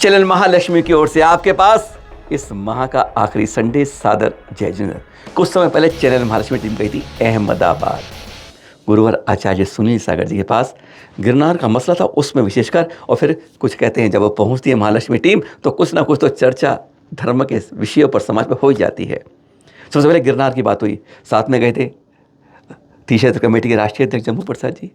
Channel Mahalakshmi की ओर से आपके पास इस माह का आखिरी संडे सादर जय जिनेंद्र। कुछ समय पहले चैनल महालक्ष्मी टीम गई थी अहमदाबाद गुरुवर आचार्य सुनील सागर जी के पास। गिरनार का मसला था उसमें विशेषकर, और फिर कुछ कहते हैं जब वो पहुंचती है महालक्ष्मी टीम तो कुछ ना कुछ तो चर्चा धर्म के विषयों पर समाज पर हो जाती है। सबसे पहले गिरनार की बात हुई, साथ में गए थे तीर्थ कमेटी के राष्ट्रीय अध्यक्ष जम्मू प्रसाद जी,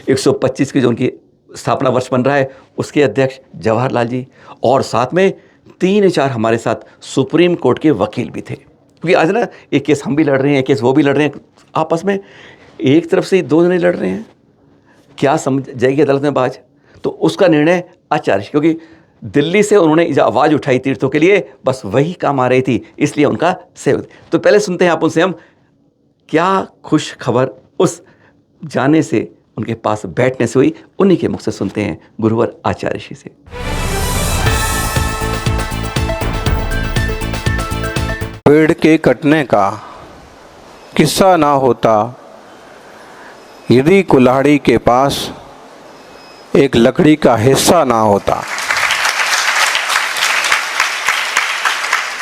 125 की जो उनकी स्थापना वर्ष बन रहा है उसके अध्यक्ष जवाहरलाल जी, और साथ में 3-4 हमारे साथ सुप्रीम कोर्ट के वकील भी थे। क्योंकि आज ना एक केस हम भी लड़ रहे हैं, एक केस वो भी लड़ रहे हैं, आपस में एक तरफ से दो जने लड़ रहे हैं, क्या समझ जाएगी अदालत में बाज। तो उसका निर्णय आचार्य, क्योंकि दिल्ली से उन्होंने जो आवाज़ उठाई तीर्थों के लिए बस वही काम आ रही थी, इसलिए उनका सेव। तो पहले सुनते हैं आप उनसे हम क्या खुश खबर उस जाने से, उनके पास बैठने से हुई, उन्हीं के मुख से सुनते हैं गुरुवर आचार्य जी से। पेड़ के कटने का किस्सा ना होता यदि कुल्हाड़ी के पास एक लकड़ी का हिस्सा ना होता।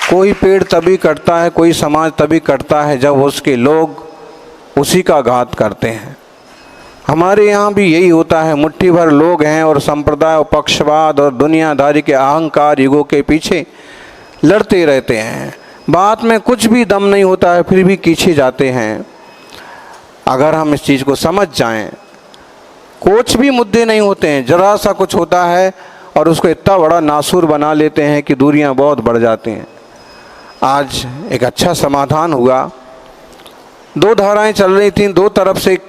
कोई पेड़ तभी कटता है, कोई समाज तभी कटता है जब उसके लोग उसी का घात करते हैं। हमारे यहाँ भी यही होता है, मुट्ठी भर लोग हैं और संप्रदाय और पक्षवाद और दुनियादारी के अहंकार युगों के पीछे लड़ते रहते हैं। बात में कुछ भी दम नहीं होता है, फिर भी खींचे जाते हैं। अगर हम इस चीज़ को समझ जाएं, कुछ भी मुद्दे नहीं होते हैं, जरा सा कुछ होता है और उसको इतना बड़ा नासूर बना लेते हैं कि दूरियां बहुत बढ़ जाती हैं। आज एक अच्छा समाधान हुआ। 2 धाराएं चल रही थीं, 2 तरफ से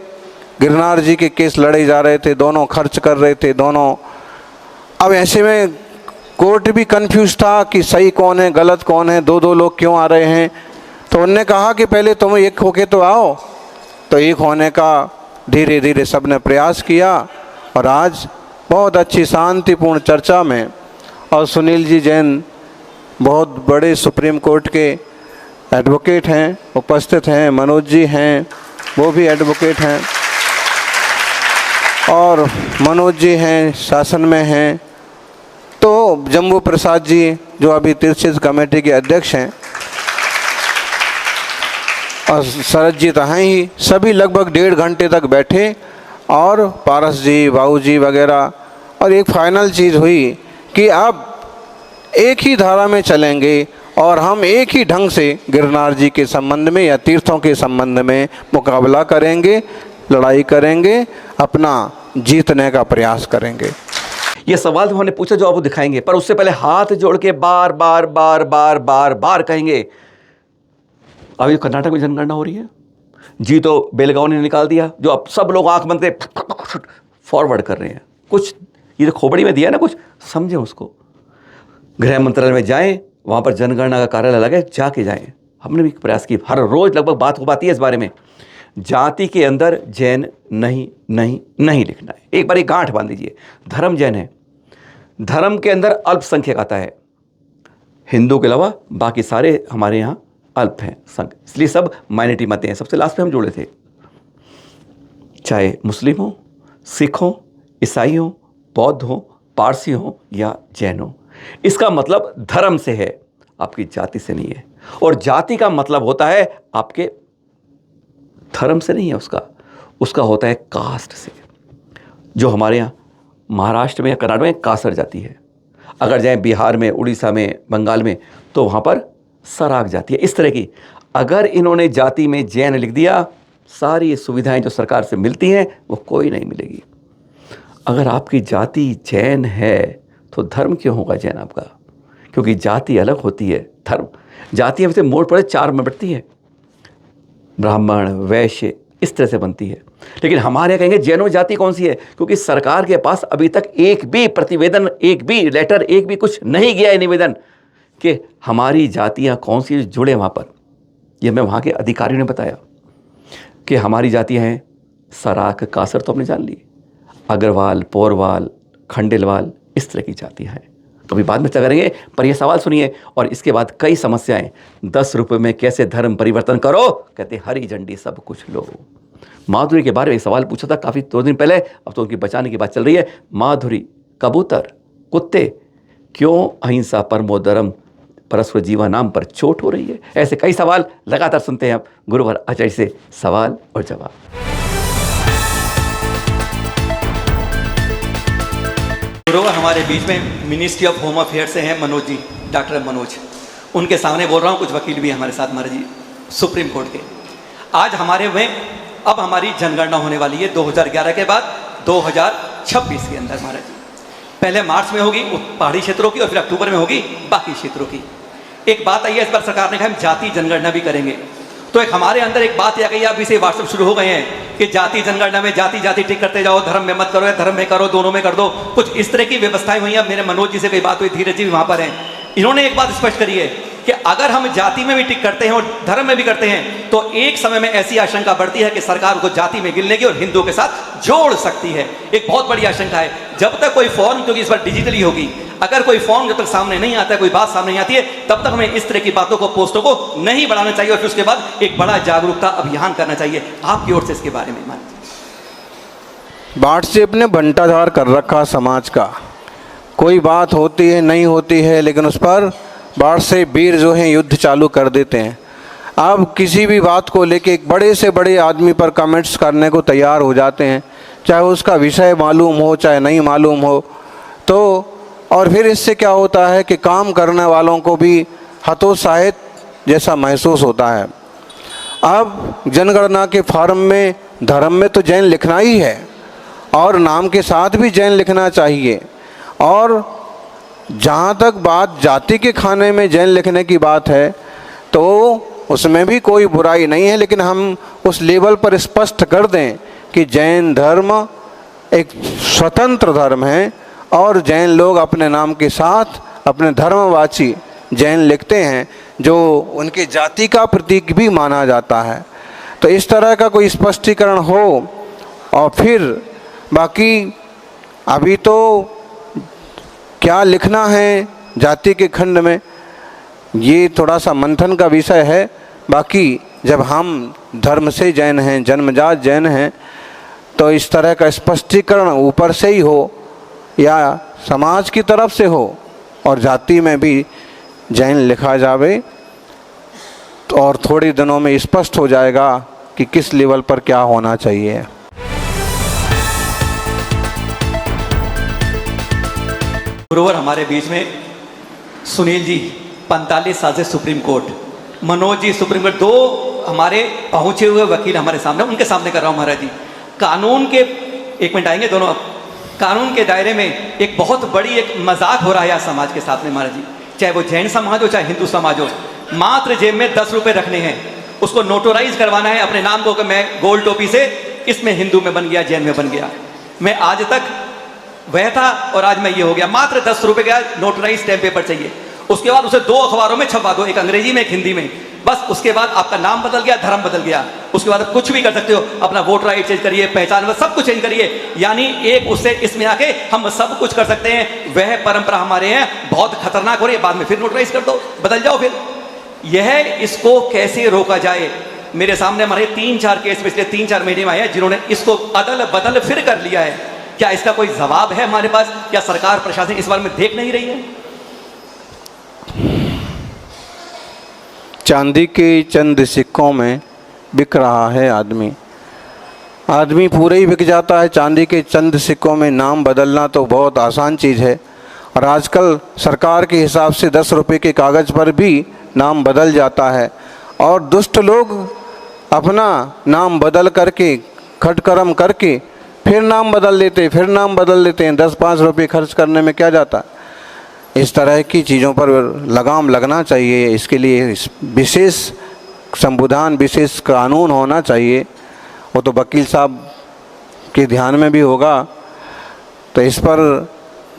गिरनार जी के केस लड़े जा रहे थे, दोनों खर्च कर रहे थे दोनों। अब ऐसे में कोर्ट भी कंफ्यूज था कि सही कौन है गलत कौन है, 2 लोग क्यों आ रहे हैं। तो उनने कहा कि पहले तुम एक होके तो आओ। तो एक होने का धीरे धीरे सबने प्रयास किया और आज बहुत अच्छी शांतिपूर्ण चर्चा में, और सुनील जी जैन बहुत बड़े सुप्रीम कोर्ट के एडवोकेट हैं, उपस्थित हैं। मनोज जी हैं, वो भी एडवोकेट हैं, और मनोज जी हैं शासन में हैं। तो जम्मू प्रसाद जी जो अभी तीर्थ कमेटी के अध्यक्ष हैं, और शरद जी तो हैं ही। सभी लगभग 1.5 घंटे तक बैठे, और पारस जी, बाबू जी वगैरह, और एक फाइनल चीज़ हुई कि अब एक ही धारा में चलेंगे और हम एक ही ढंग से गिरनार जी के संबंध में या तीर्थों के संबंध में मुकाबला करेंगे, लड़ाई करेंगे, अपना जीतने का प्रयास करेंगे। ये सवाल तो हमने पूछा जो आपको दिखाएंगे, पर उससे पहले हाथ जोड़ के बार बार बार बार बार बार कहेंगे। अभी कर्नाटक में जनगणना हो रही है जी, तो बेलगांव ने निकाल दिया, जो अब सब लोग आंख बंद के फॉरवर्ड कर रहे हैं। कुछ ये तो खोपड़ी में दिया ना, कुछ समझे उसको। गृह मंत्रालय में जाएं, वहाँ पर जनगणना का कार्यालय लगे, जाके जाएं। हमने भी प्रयास की, हर रोज लगभग बात हो पाती है इस बारे में। जाति के अंदर जैन नहीं नहीं नहीं लिखना है। एक बार एक गांठ बांध लीजिए, धर्म जैन है, धर्म के अंदर अल्पसंख्यक आता है। हिंदू के अलावा बाकी सारे हमारे यहाँ अल्प हैं संख्य, इसलिए सब माइनॉरिटी मत हैं। सबसे लास्ट में हम जोड़े थे, चाहे मुस्लिम हो, सिख हो, ईसाई हो, बौद्ध हो, पारसी हो या जैन हो। इसका मतलब धर्म से है, आपकी जाति से नहीं है। और जाति का मतलब होता है आपके धर्म से नहीं है, उसका होता है कास्ट से, जो हमारे यहाँ महाराष्ट्र में या कर्नाटक में कासर जाति है। अगर जाएं बिहार में, उड़ीसा में, बंगाल में, तो वहाँ पर सराग जाति है। इस तरह की अगर इन्होंने जाति में जैन लिख दिया, सारी सुविधाएं जो सरकार से मिलती हैं वो कोई नहीं मिलेगी। अगर आपकी जाति जैन है तो धर्म क्यों होगा जैन आपका? क्योंकि जाति अलग होती है, धर्म। जातियाँ वैसे मोड़ पड़े 4 में बढ़ती है, ब्राह्मण, वैश्य, इस तरह से बनती है। लेकिन हमारे यहाँ कहेंगे जैनों जाति कौन सी है? क्योंकि सरकार के पास अभी तक एक भी प्रतिवेदन, एक भी लेटर, एक भी कुछ नहीं गया है निवेदन कि हमारी जातियाँ कौन सी जुड़े वहाँ पर। ये हमें वहाँ के अधिकारियों ने बताया कि हमारी जातियाँ हैं सराक, कासर तो हमने जान ली, अग्रवाल, पौरवाल, खंडेलवाल, इस तरह की जातियाँ हैं। तो अभी बाद में चर्चा करेंगे, पर यह सवाल सुनिए और इसके बाद कई समस्याएं। 10 रुपये में कैसे धर्म परिवर्तन करो? कहते हरी झंडी सब कुछ लो। माधुरी के बारे में एक सवाल पूछा था काफ़ी 2 दिन पहले, अब तो उनकी बचाने की बात चल रही है। माधुरी, कबूतर, कुत्ते, क्यों अहिंसा परमो धर्म परस्पर जीवा नाम पर चोट हो रही है? ऐसे कई सवाल लगातार सुनते हैं आप गुरुवर आचार्य से सवाल और जवाब। गुरुवर हमारे बीच में मिनिस्ट्री ऑफ होम अफेयर्स से हैं मनोज जी, डॉक्टर मनोज। उनके सामने बोल रहा हूँ, कुछ वकील भी हैं हमारे साथ महाराज जी सुप्रीम कोर्ट के। आज हमारे में अब हमारी जनगणना होने वाली है 2011 के बाद 2026 के अंदर महाराज जी। पहले मार्च में होगी पहाड़ी क्षेत्रों की और फिर अक्टूबर में होगी बाकी क्षेत्रों की। एक बात आई है इस बार सरकार ने कहा हम जाति जनगणना भी करेंगे, तो एक हमारे अंदर एक बात आ गई, अब इसे व्हाट्सएप शुरू हो गए हैं कि जाति जनगणना में जाति जाति टिक करते जाओ, धर्म में मत करो या धर्म में करो, दोनों में कर दो। कुछ इस तरह की व्यवस्थाएं हुई हैं। मेरे मनोज जी से कोई बात हुई, धीरज जी भी वहां पर हैं, इन्होंने एक बात स्पष्ट करी है कि अगर हम जाति में भी टिक करते हैं और धर्म में भी करते हैं तो एक समय में ऐसी आशंका बढ़ती है कि सरकार को जाति में गिन लेगी और हिंदुओं के साथ जोड़ सकती है। एक बहुत बड़ी आशंका है। जब तक कोई फॉर्म, क्योंकि इस बार डिजिटली होगी, अगर कोई फॉर्म जब तक सामने नहीं आता है, कोई बात सामने नहीं आती है, तब तक हमें इस तरह की बातों को, पोस्टों को नहीं बढ़ाना चाहिए और फिर उसके बाद एक बड़ा जागरूकता अभियान करना चाहिए। आपकी ओर से इसके बारे में मान व्हाट्सएप ने बंटाधार कर रखा समाज का। कोई बात होती है नहीं होती है, लेकिन उस पर व्हाट्सएप वीर जो हैं युद्ध चालू कर देते हैं। अब किसी भी बात को लेके एक बड़े से बड़े आदमी पर कमेंट्स करने को तैयार हो जाते हैं, चाहे उसका विषय मालूम हो चाहे नहीं मालूम हो। तो और फिर इससे क्या होता है कि काम करने वालों को भी हतोत्साहित जैसा महसूस होता है। अब जनगणना के फॉर्म में धर्म में तो जैन लिखना ही है और नाम के साथ भी जैन लिखना चाहिए, और जहाँ तक बात जाति के खाने में जैन लिखने की बात है तो उसमें भी कोई बुराई नहीं है, लेकिन हम उस लेवल पर स्पष्ट कर दें कि जैन धर्म एक स्वतंत्र धर्म है और जैन लोग अपने नाम के साथ अपने धर्मवाची जैन लिखते हैं, जो उनके जाति का प्रतीक भी माना जाता है। तो इस तरह का कोई स्पष्टीकरण हो। और फिर बाकी अभी तो क्या लिखना है जाति के खंड में, ये थोड़ा सा मंथन का विषय है। बाकी जब हम धर्म से जैन हैं, जन्मजात जैन हैं, तो इस तरह का स्पष्टीकरण ऊपर से ही हो या समाज की तरफ से हो और जाति में भी जैन लिखा जावे, तो और थोड़े दिनों में स्पष्ट हो जाएगा कि किस लेवल पर क्या होना चाहिए। गुरुवर हमारे बीच में सुनील जी 45 साल से supreme court, Manoj ji supreme court, दो हमारे पहुंचे हुए वकील हमारे सामने, उनके सामने कर रहा हूं महाराज जी। कानून के, एक मिनट आएंगे दोनों, अब कानून के दायरे में एक बहुत बड़ी एक मजाक हो रहा है समाज के साथ में महाराज जी, चाहे वो जैन समाज हो चाहे हिंदू समाज हो। मात्र जेब में 10 रुपए रखने हैं, उसको नोटराइज करवाना है अपने नाम को कि मैं गोल टोपी से इसमें हिंदू में बन गया, जैन में बन गया, मैं आज तक वह था और आज मैं ये हो गया। मात्र 10 रुपए का नोटराइज स्टैम्प पेपर चाहिए। उसके बाद उसे 2 अखबारों में छपवा दो, एक अंग्रेजी में एक हिंदी में, बस। उसके बाद आपका नाम बदल गया, धर्म बदल गया। उसके बाद आप कुछ भी कर सकते हो, अपना वोटर आईडी चेंज करिए, पहचान सब कुछ चेंज करिए, यानी एक उससे इसमें आके हम सब कुछ कर सकते हैं। वह परंपरा हमारे हैं, बहुत खतरनाक हो रही है। बाद में फिर नोटराइज कर दो, बदल जाओ फिर। यह इसको कैसे रोका जाए? मेरे सामने हमारे 3-4 केस पिछले 3-4 महीने में आए हैं जिन्होंने इसको अदल बदल फिर कर लिया है। क्या इसका कोई जवाब है हमारे पास? क्या सरकार प्रशासन इस बारे में देख नहीं रही है? चांदी के चंद सिक्कों में बिक रहा है आदमी। आदमी पूरे ही बिक जाता है। चांदी के चंद सिक्कों में नाम बदलना तो बहुत आसान चीज़ है, और आजकल सरकार के हिसाब से 10 रुपये के कागज़ पर भी नाम बदल जाता है, और दुष्ट लोग अपना नाम बदल करके, खटकर्म करके फिर नाम बदल लेते, फिर नाम बदल लेते हैं। 10-5 रुपये खर्च करने में क्या जाता है। इस तरह की चीज़ों पर लगाम लगना चाहिए। इसके लिए विशेष संविधान, विशेष कानून होना चाहिए। वो तो वकील साहब के ध्यान में भी होगा। तो इस पर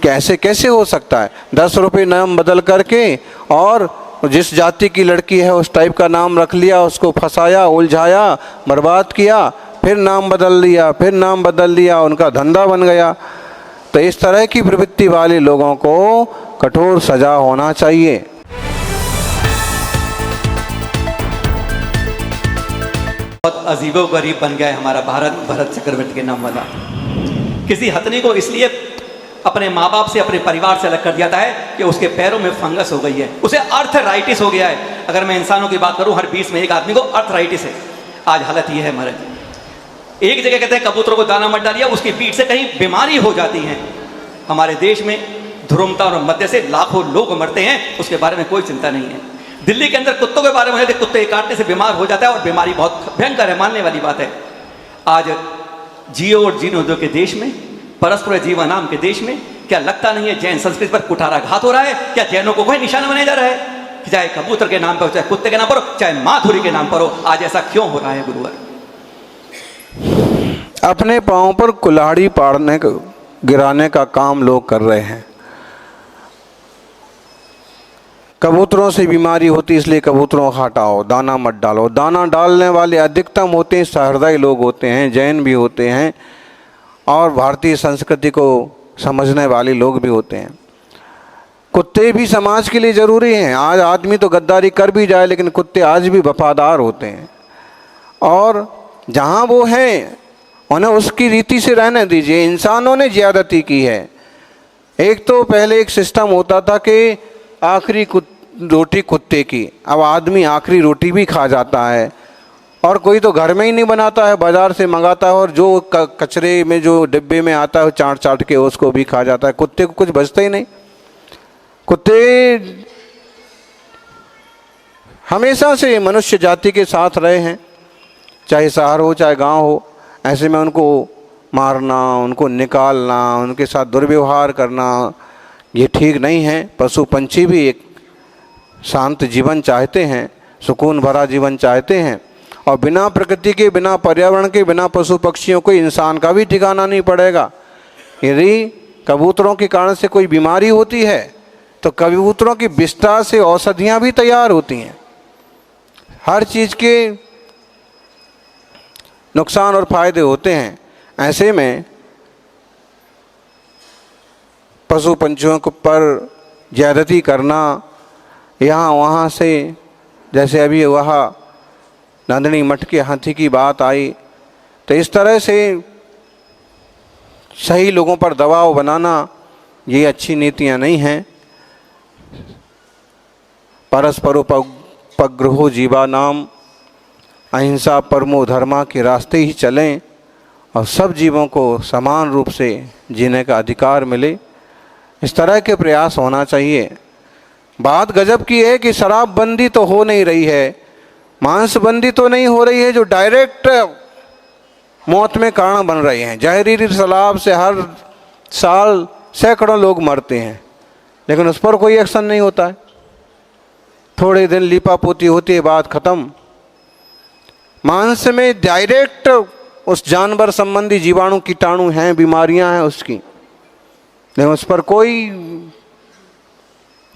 कैसे हो सकता है 10 रुपये नाम बदल करके, और जिस जाति की लड़की है उस टाइप का नाम रख लिया, उसको फंसाया, उलझाया, बर्बाद किया, फिर नाम बदल लिया, फिर नाम बदल लिया, उनका धंधा बन गया। तो इस तरह की प्रवृत्ति वाले लोगों को कठोर सजा होना चाहिए। बहुत अजीबो गरीब बन गया है हमारा भारत, भरत चक्रवर्ती के नाम वाला। किसी हथनी को इसलिए अपने माँ बाप से, अपने परिवार से अलग कर दिया है कि उसके पैरों में फंगस हो गई है, उसे अर्थराइटिस हो गया है। अगर मैं इंसानों की बात करूं, हर 20 में एक आदमी को अर्थराइटिस है। आज हालत ये है महाराज। एक जगह कहते हैं कबूतरों को दाना मत डालिए, उसकी पीठ से कहीं बीमारी हो जाती है। हमारे देश में ध्रुवता और मध्य से लाखों लोग मरते हैं, उसके बारे में कोई चिंता नहीं है। दिल्ली के अंदर कुत्तों के बारे में है, कुत्ते काटने से बीमार हो जाता है और बीमारी बहुत भयंकर है, मानने वाली बात है। आज जियो और जीनो दो के देश में, परस्पर जीवा नाम के देश में, क्या लगता नहीं है जैन संस्कृति पर कुठाराघात हो रहा है? क्या जैनों को कोई निशाना बनाया जा रहा है कि चाहे कबूतर के नाम पर हो, चाहे कुत्ते के नाम पर हो, चाहे माधुरी के नाम पर हो? आज ऐसा क्यों हो रहा है गुरुवर? अपने पांव पर कुल्हाड़ी पाड़ने गिराने का काम लोग कर रहे हैं। कबूतरों से बीमारी होती इसलिए कबूतरों को हटाओ, दाना मत डालो। दाना डालने वाले अधिकतम होते हैं सहृदय लोग होते हैं, जैन भी होते हैं और भारतीय संस्कृति को समझने वाले लोग भी होते हैं। कुत्ते भी समाज के लिए ज़रूरी हैं। आज आदमी तो गद्दारी कर भी जाए लेकिन कुत्ते आज भी वफादार होते हैं, और जहाँ वो हैं उन्हें उसकी रीति से रहने दीजिए। इंसानों ने ज़्यादती की है। एक तो पहले एक सिस्टम होता था कि आखिरी रोटी कुत्ते की, अब आदमी आखिरी रोटी भी खा जाता है, और कोई तो घर में ही नहीं बनाता है, बाज़ार से मंगाता है, और जो कचरे में जो डिब्बे में आता है चाट चाट के उसको भी खा जाता है। कुत्ते को कुछ बचता ही नहीं। कुत्ते हमेशा से मनुष्य जाति के साथ रहे हैं, चाहे शहर हो चाहे गांव हो। ऐसे में उनको मारना, उनको निकालना, उनके साथ दुर्व्यवहार करना ये ठीक नहीं है। पशु पंछी भी एक शांत जीवन चाहते हैं, सुकून भरा जीवन चाहते हैं, और बिना प्रकृति के, बिना पर्यावरण के, बिना पशु पक्षियों को इंसान का भी ठिकाना नहीं पड़ेगा। यदि कबूतरों के कारण से कोई बीमारी होती है तो कबूतरों की विष्ठा से औषधियाँ भी तैयार होती हैं। हर चीज़ के नुकसान और फायदे होते हैं। ऐसे में पशु पंछियों के पर ज्यादती करना, यहाँ वहाँ से, जैसे अभी वहाँ नंदिनी मठ के हाथी की बात आई, तो इस तरह से सही लोगों पर दबाव बनाना ये अच्छी नीतियाँ नहीं हैं। परस्परोपग्रहो जीवा नाम, अहिंसा परमो धर्मा के रास्ते ही चलें और सब जीवों को समान रूप से जीने का अधिकार मिले, इस तरह के प्रयास होना चाहिए। बात गजब की है कि शराबबंदी तो हो नहीं रही है, मांसबंदी तो नहीं हो रही है, जो डायरेक्ट मौत में कारण बन रहे हैं। जहरीली शराब से हर साल सैकड़ों लोग मरते हैं, लेकिन उस पर कोई एक्शन नहीं होता है। थोड़े दिन लीपापोती होती है, बात खत्म। मांस में डायरेक्ट उस जानवर संबंधी जीवाणु कीटाणु हैं, बीमारियां हैं उसकी, लेकिन उस पर कोई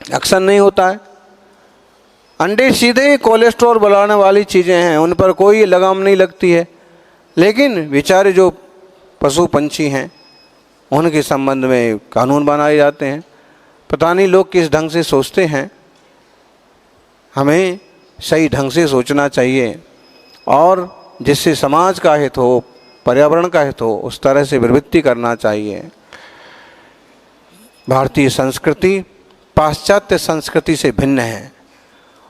एक्शन नहीं होता है। अंडे सीधे कोलेस्ट्रॉल बढ़ाने वाली चीज़ें हैं, उन पर कोई लगाम नहीं लगती है, लेकिन बेचारे जो पशु पंछी हैं उनके संबंध में कानून बनाए जाते हैं। पता नहीं लोग किस ढंग से सोचते हैं। हमें सही ढंग से सोचना चाहिए और जिससे समाज का हित हो, पर्यावरण का हित हो, उस तरह से प्रवृत्ति करना चाहिए। भारतीय संस्कृति पाश्चात्य संस्कृति से भिन्न है,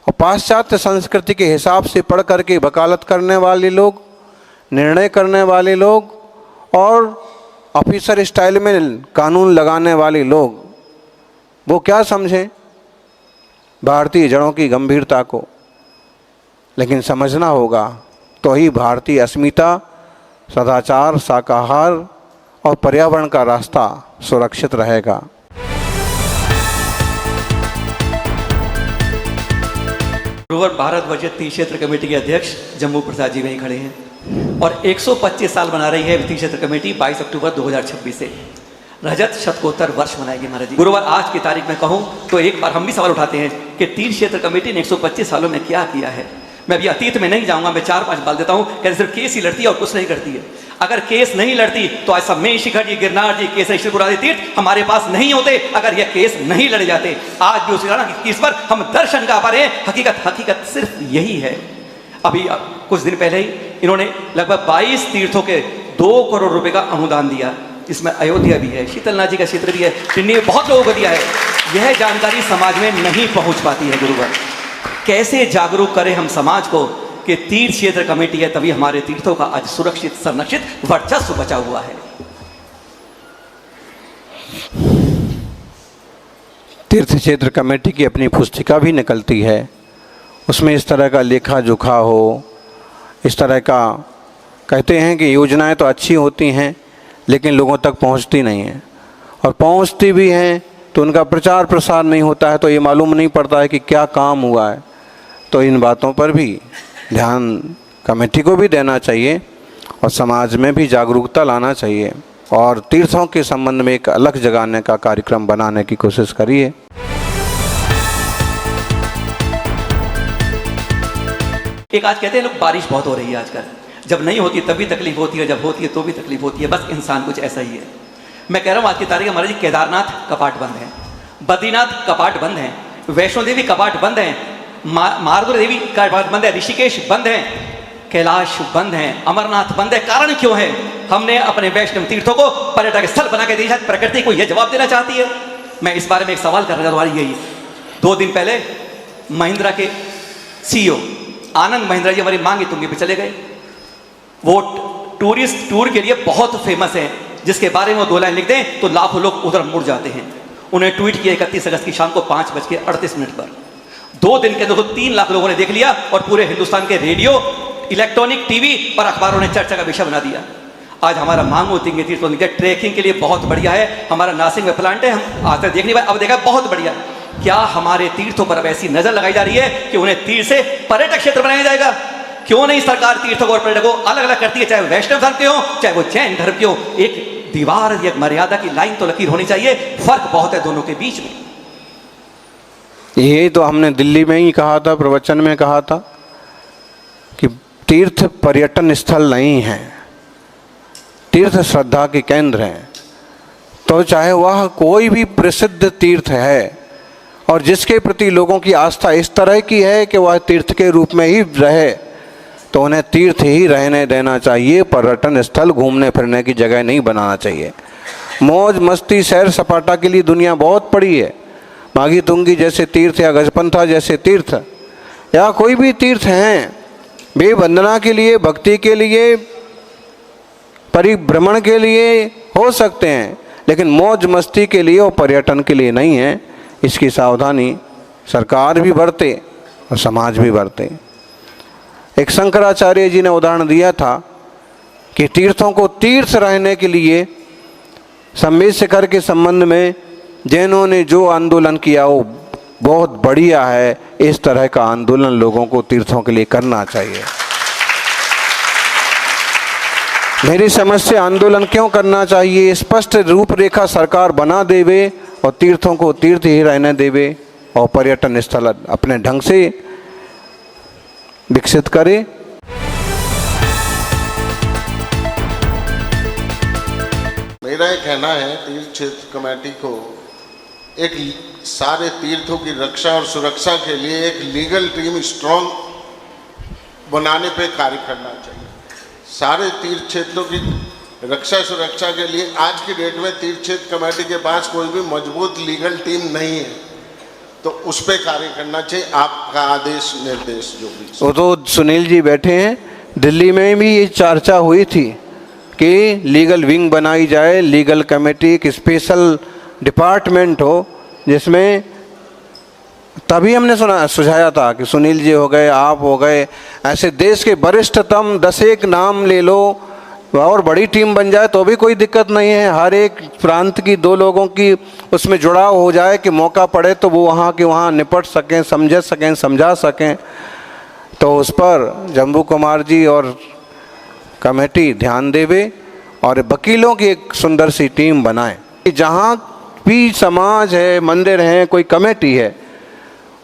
और पाश्चात्य संस्कृति के हिसाब से पढ़ करके वकालत करने वाले लोग, निर्णय करने वाले लोग और ऑफिसर स्टाइल में कानून लगाने वाले लोग, वो क्या समझें भारतीय जड़ों की गंभीरता को। लेकिन समझना होगा, तो ही भारतीय अस्मिता, सदाचार, शाकाहार और पर्यावरण का रास्ता सुरक्षित रहेगा। भारत बजट तीर्थ क्षेत्र कमेटी के अध्यक्ष जम्मू प्रसाद जी वहीं खड़े हैं, और 125 साल मना रही है तीर्थ क्षेत्र कमेटी। 22 अक्टूबर 2026 से रजत शतकोत्तर वर्ष मनाएगी महाराज जी। गुरुवार आज की तारीख में कहूँ तो एक बार हम भी सवाल उठाते हैं कि तीर्थ क्षेत्र कमेटी ने 125 सालों में क्या किया है। मैं अभी अतीत में नहीं जाऊंगा, मैं 4-5 बात देता हूँ। कहते सिर्फ केस ही लड़ती है और कुछ नहीं करती है। अगर केस नहीं लड़ती तो आज सब शिखर जी, गिरनार जी, केसरी तीर्थ हमारे पास नहीं होते अगर ये केस नहीं लड़े जाते। आज भी उस किस पर हम दर्शन का पा रहे हैं। हकीकत सिर्फ यही है। अभी कुछ दिन पहले ही इन्होंने लगभग 22 तीर्थों के 2 करोड़ रुपए का अनुदान दिया। इसमें अयोध्या भी है, शीतलनाथ जी का क्षेत्र भी है, पिंडी में बहुत लोगों को दिया है। यह जानकारी समाज में नहीं पहुंच पाती है। गुरुवर, कैसे जागरूक करें हम समाज को कि तीर्थ क्षेत्र कमेटी है, तभी हमारे तीर्थों का आज सुरक्षित, संरक्षित, वर्चस्व बचा हुआ है। तीर्थ क्षेत्र कमेटी की अपनी पुस्तिका भी निकलती है, उसमें इस तरह का लेखा जोखा हो, इस तरह का कहते हैं कि योजनाएं तो अच्छी होती हैं लेकिन लोगों तक पहुंचती नहीं हैं, और पहुंचती भी हैं तो उनका प्रचार प्रसार नहीं होता है, तो ये मालूम नहीं पड़ता है कि क्या काम हुआ है। तो इन बातों पर भी ध्यान कमेटी को भी देना चाहिए और समाज में भी जागरूकता लाना चाहिए, और तीर्थों के संबंध में एक अलग जगाने का कार्यक्रम बनाने की कोशिश करिए। एक आज कहते हैं लोग, बारिश बहुत हो रही है आजकल, जब नहीं होती तब भी तकलीफ होती है, जब होती है तो भी तकलीफ होती है। बस इंसान कुछ ऐसा ही है। मैं कह रहा हूँ आज की तारीख में महाराज जी केदारनाथ कपाट बंद है, बद्रीनाथ कपाट बंद है, वैष्णो देवी कपाट बंद है, मार्गुर देवी कपाट बंद है, ऋषिकेश बंद है, कैलाश बंद है, अमरनाथ बंद है। कारण क्यों है? हमने अपने वैष्णव तीर्थों को पर्यटक स्थल बना के दिया। प्रकृति को यह जवाब देना चाहती है। मैं इस बारे में एक सवाल करना चाहता हूँ। यही 2 दिन पहले महिंद्रा के CEO आनंद महिंद्रा जी हमारी मांगी तुंगी पे चले गए। वो टूरिस्ट टूर के लिए बहुत फेमस है, जिसके बारे में वो 2 लाइन लिख दें तो लाखों लोग उधर मुड़ जाते हैं। उन्हें ट्वीट किया 31 अगस्त की शाम को 5:38 पर। 2 दिन के अंदर 3 लाख लोगों ने देख लिया और पूरे हिंदुस्तान के रेडियो, इलेक्ट्रॉनिक टीवी और अखबारों ने चर्चा का विषय बना दिया। आज हमारा मांगो तिंगे तीर्थ ट्रैकिंग के लिए बहुत बढ़िया है। हमारा नासिक में प्लांट है, हम आज तक देख नहीं पाए, अब देखा बहुत बढ़िया। क्या हमारे तीर्थों पर अब ऐसी नजर लगाई जा रही है कि उन्हें तीर्थ से पर्यटक क्षेत्र बनाया जाएगा? क्यों नहीं सरकार तीर्थों और पर्यटकों को अलग अलग करती है, चाहे वैष्णव धर्म के हो चाहे वो जैन धर्म के हो? एक दीवार या मर्यादा की लाइन तो लकीर होनी चाहिए। फर्क बहुत है दोनों के बीच में। यही तो हमने दिल्ली में ही कहा था, प्रवचन में कहा था कि तीर्थ पर्यटन स्थल नहीं है, तीर्थ श्रद्धा के केंद्र हैं। तो चाहे वह कोई भी प्रसिद्ध तीर्थ है और जिसके प्रति लोगों की आस्था इस तरह की है कि वह तीर्थ के रूप में ही रहे, तो उन्हें तीर्थ ही रहने देना चाहिए। पर्यटन स्थल घूमने फिरने की जगह नहीं बनाना चाहिए। मौज मस्ती सैर सपाटा के लिए दुनिया बहुत पड़ी है। माघी तुंगी जैसे तीर्थ या गजपंथा जैसे तीर्थ या कोई भी तीर्थ हैं, वे वंदना के लिए, भक्ति के लिए, परिभ्रमण के लिए हो सकते हैं, लेकिन मौज मस्ती के लिए और पर्यटन के लिए नहीं है। इसकी सावधानी सरकार भी बरते और समाज भी बरते। एक शंकराचार्य जी ने उदाहरण दिया था कि तीर्थों को तीर्थ रहने के लिए संवेद शिखर के संबंध में जैनों ने जो आंदोलन किया वो बहुत बढ़िया है। इस तरह का आंदोलन लोगों को तीर्थों के लिए करना चाहिए। मेरी समझ से आंदोलन क्यों करना चाहिए? स्पष्ट रूपरेखा सरकार बना देवे और तीर्थों को तीर्थ ही रहने देवे और पर्यटन स्थल अपने ढंग से विकसित करे। मेरा ये कहना है तीर्थ क्षेत्र कमेटी को एक सारे तीर्थों की रक्षा और सुरक्षा के लिए एक लीगल टीम स्ट्रॉन्ग बनाने पे कार्य करना चाहिए। सारे तीर्थ क्षेत्रों की रक्षा सुरक्षा के लिए आज की डेट में तीर्थ क्षेत्र कमेटी के पास कोई भी मजबूत लीगल टीम नहीं है, तो उस पर कार्य करना चाहिए। आपका आदेश निर्देश जो भी। वो तो सुनील जी बैठे हैं, दिल्ली में भी ये चर्चा हुई थी कि लीगल विंग बनाई जाए, लीगल कमेटी, एक स्पेशल डिपार्टमेंट हो जिसमें, तभी हमने सुझाया था कि सुनील जी हो गए, आप हो गए, ऐसे देश के वरिष्ठतम 10 नाम ले लो और बड़ी टीम बन जाए तो भी कोई दिक्कत नहीं है। हर एक प्रांत की 2 लोगों की उसमें जुड़ाव हो जाए कि मौका पड़े तो वो वहाँ के वहाँ निपट सकें, समझ सकें, समझा सकें। तो उस पर जम्बू कुमार जी और कमेटी ध्यान देवे और वकीलों की एक सुंदर सी टीम बनाए। जहाँ भी समाज है, मंदिर हैं, कोई कमेटी है,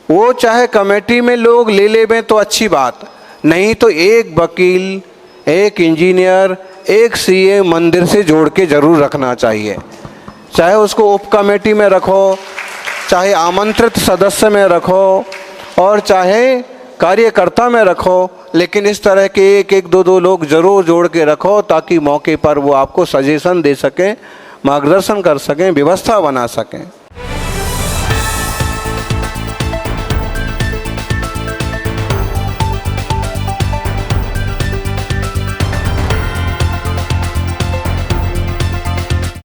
वो चाहे कमेटी में लोग ले लेवें तो अच्छी बात, नहीं तो एक वकील, एक इंजीनियर, एक CA मंदिर से जोड़ के ज़रूर रखना चाहिए। चाहे उसको उप कमेटी में रखो, चाहे आमंत्रित सदस्य में रखो और चाहे कार्यकर्ता में रखो, लेकिन इस तरह के एक एक दो दो लोग ज़रूर जोड़ के रखो ताकि मौके पर वो आपको सजेशन दे सकें, मार्गदर्शन कर सकें, व्यवस्था बना सकें।